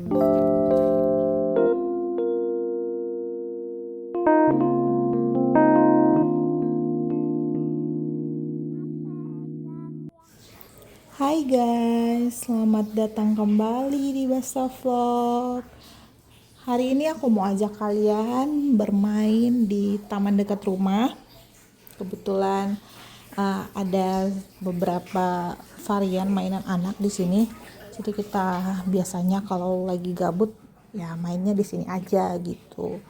Hai guys, selamat datang kembali di Basta Vlog. Hari ini aku mau ajak kalian bermain di taman dekat rumah. Kebetulan ada beberapa varian mainan anak di sini. Jadi kita biasanya kalau lagi gabut ya mainnya di sini aja gitu.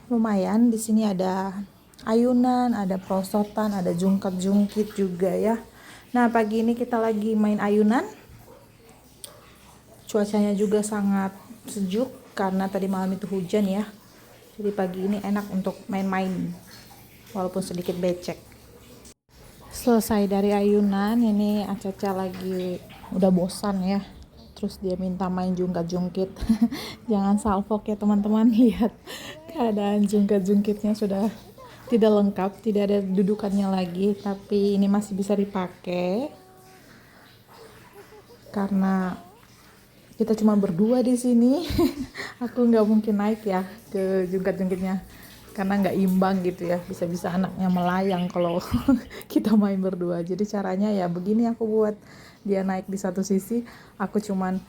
Lumayan di sini ada ayunan, ada perosotan, ada jungkat-jungkit juga ya. Nah, pagi ini kita lagi main ayunan. Cuacanya juga sangat sejuk karena tadi malam itu hujan ya. Jadi pagi ini enak untuk main-main walaupun sedikit becek. Selesai dari ayunan, ini Acaca lagi udah bosan ya. Terus dia minta main jungkat-jungkit. Jangan salfok ya teman-teman, lihat keadaan jungkat-jungkitnya sudah tidak lengkap, tidak ada dudukannya lagi, tapi ini masih bisa dipakai karena kita cuma berdua di sini. Aku nggak mungkin naik ya ke jungkat-jungkitnya karena nggak imbang gitu ya, bisa-bisa anaknya melayang kalau kita main berdua. Jadi caranya ya begini, aku buat dia naik di satu sisi, aku cuman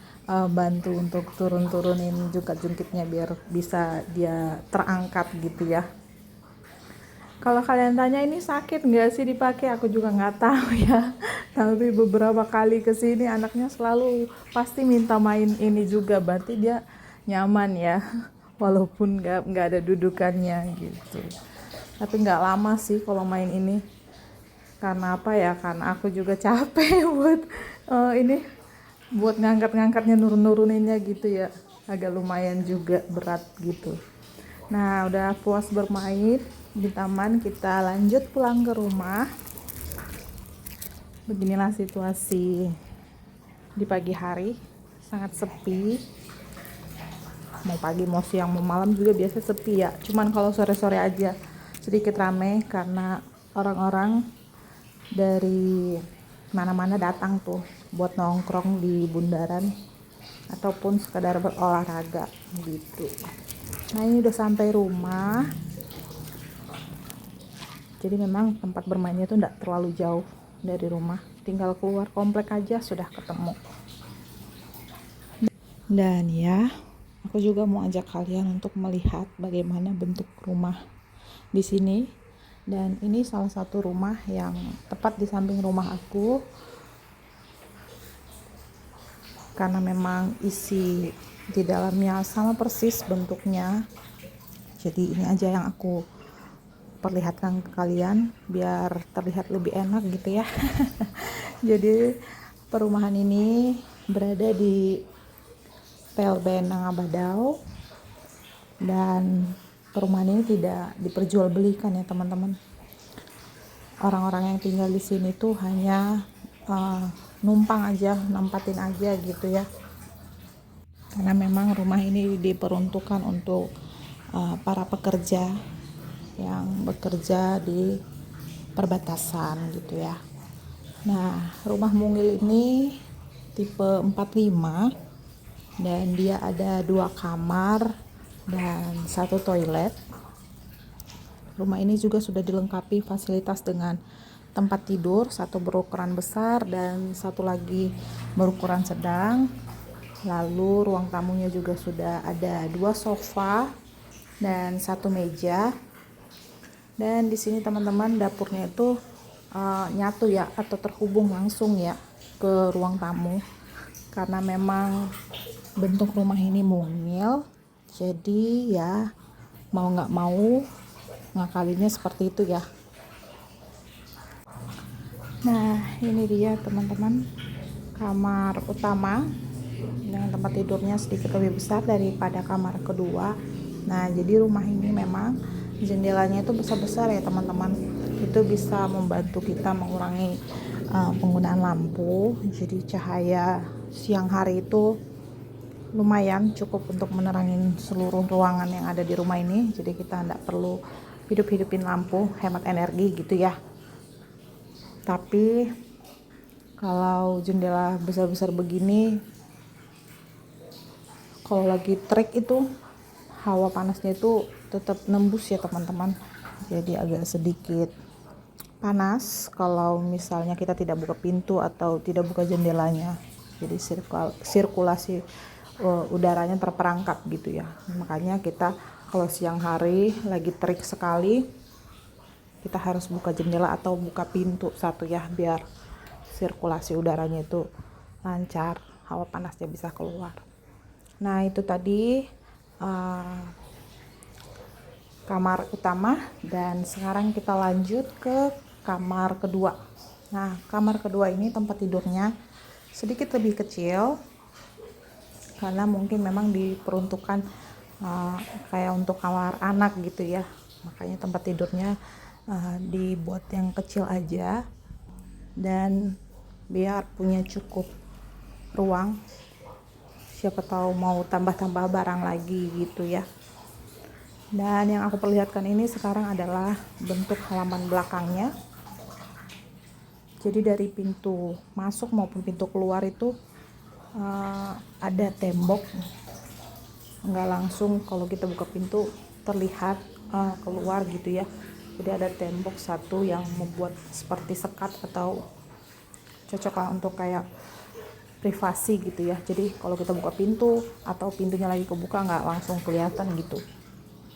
bantu untuk turun-turunin jungkat-jungkitnya biar bisa dia terangkat gitu ya. Kalau kalian tanya ini sakit nggak sih dipakai, aku juga nggak tahu ya. Tapi beberapa kali kesini anaknya selalu pasti minta main ini juga, berarti dia nyaman ya, walaupun nggak ada dudukannya gitu. Tapi nggak lama sih kalau main ini. Karena apa ya? Karena aku juga capek buat ini, buat ngangkat-ngangkatnya, nurun-nuruninnya gitu ya. Agak lumayan juga berat gitu. Nah, udah puas bermain di taman, kita lanjut pulang ke rumah. Beginilah situasi di pagi hari, sangat sepi. Mau pagi, mau siang, mau malam juga biasa sepi ya. Cuman kalau sore-sore aja sedikit rame karena orang-orang dari mana-mana datang tuh buat nongkrong di bundaran ataupun sekadar berolahraga gitu. Nah, ini udah sampai rumah. Jadi memang tempat bermainnya tuh enggak terlalu jauh dari rumah, tinggal keluar komplek aja sudah ketemu. Dan ya, aku juga mau ajak kalian untuk melihat bagaimana bentuk rumah di sini. Dan ini salah satu rumah yang tepat di samping rumah aku, karena memang isi di dalamnya sama persis bentuknya. Jadi ini aja yang aku perlihatkan ke kalian biar terlihat lebih enak gitu ya. Jadi perumahan ini berada di PLBN Nangabadao, dan perumahan ini tidak diperjualbelikan ya teman-teman. Orang-orang yang tinggal di sini tuh hanya numpang aja, nempatin aja gitu ya. Karena memang rumah ini diperuntukkan untuk para pekerja yang bekerja di perbatasan gitu ya. Nah, rumah mungil ini tipe 45 dan dia ada 2 kamar dan 1 toilet. Rumah ini juga sudah dilengkapi fasilitas dengan tempat tidur, 1 berukuran besar dan 1 lagi berukuran sedang. Lalu ruang tamunya juga sudah ada 2 sofa dan 1 meja. Dan di sini teman-teman dapurnya itu nyatu ya, atau terhubung langsung ya ke ruang tamu. Karena memang bentuk rumah ini mungil, jadi ya mau nggak mau ngakalinnya seperti itu ya. Nah, ini dia teman-teman kamar utama dengan tempat tidurnya sedikit lebih besar daripada kamar kedua. Nah, jadi rumah ini memang jendelanya itu besar-besar ya teman-teman. Itu bisa membantu kita mengurangi penggunaan lampu. Jadi cahaya siang hari itu lumayan cukup untuk menerangin seluruh ruangan yang ada di rumah ini. Jadi kita tidak perlu hidup-hidupin lampu, hemat energi gitu ya. Tapi kalau jendela besar-besar begini kalau lagi trek itu hawa panasnya itu tetap nembus ya teman-teman, jadi agak sedikit panas kalau misalnya kita tidak buka pintu atau tidak buka jendelanya, jadi sirkulasi udaranya terperangkap gitu ya. Makanya kita kalau siang hari lagi terik sekali, kita harus buka jendela atau buka pintu satu ya, biar sirkulasi udaranya itu lancar, hawa panasnya bisa keluar. Nah itu tadi kamar utama, dan sekarang kita lanjut ke kamar kedua. Nah kamar kedua ini tempat tidurnya sedikit lebih kecil karena mungkin memang diperuntukkan kayak untuk kamar anak gitu ya, makanya tempat tidurnya dibuat yang kecil aja dan biar punya cukup ruang, siapa tahu mau tambah-tambah barang lagi gitu ya. Dan yang aku perlihatkan ini sekarang adalah bentuk halaman belakangnya. Jadi dari pintu masuk maupun pintu keluar itu ada tembok, nggak langsung kalau kita buka pintu terlihat keluar gitu ya. Jadi ada tembok satu yang membuat seperti sekat atau cocok lah untuk kayak privasi gitu ya. Jadi kalau kita buka pintu atau pintunya lagi kebuka nggak langsung kelihatan gitu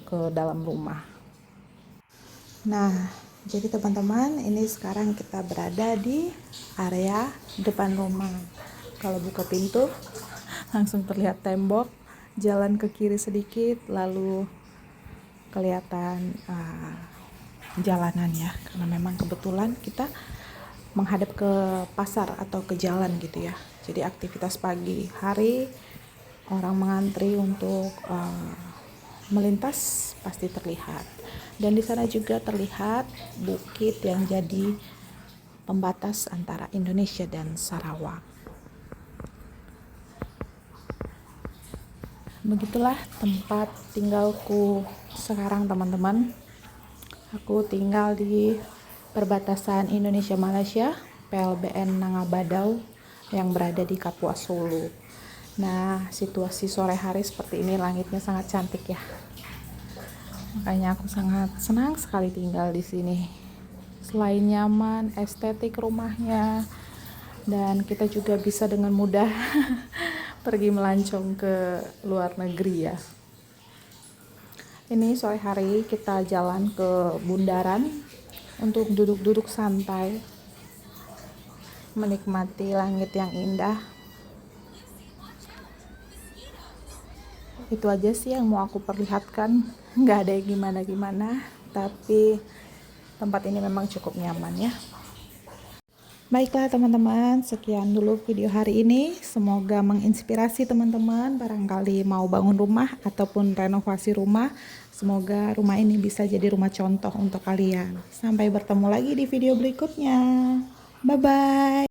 ke dalam rumah. Nah jadi teman-teman, ini sekarang kita berada di area depan rumah. Kalau buka pintu langsung terlihat tembok, jalan ke kiri sedikit lalu kelihatan jalanan ya, karena memang kebetulan kita menghadap ke pasar atau ke jalan gitu ya. Jadi aktivitas pagi hari orang mengantri untuk melintas pasti terlihat. Dan di sana juga terlihat bukit yang jadi pembatas antara Indonesia dan Sarawak. Begitulah tempat tinggalku sekarang teman-teman. Aku tinggal di perbatasan Indonesia-Malaysia, PLBN Nangabadau yang berada di Kapuas Hulu. Nah, situasi sore hari seperti ini, langitnya sangat cantik ya. Makanya aku sangat senang sekali tinggal di sini. Selain nyaman, estetik rumahnya, dan kita juga bisa dengan mudah pergi melancong ke luar negeri ya. Ini sore hari kita jalan ke bundaran untuk duduk-duduk santai, menikmati langit yang indah. Itu aja sih yang mau aku perlihatkan, nggak ada yang gimana-gimana, tapi tempat ini memang cukup nyaman ya. Baiklah teman-teman, sekian dulu video hari ini. Semoga menginspirasi teman-teman, barangkali mau bangun rumah ataupun renovasi rumah. Semoga rumah ini bisa jadi rumah contoh untuk kalian. Sampai bertemu lagi di video berikutnya. Bye-bye.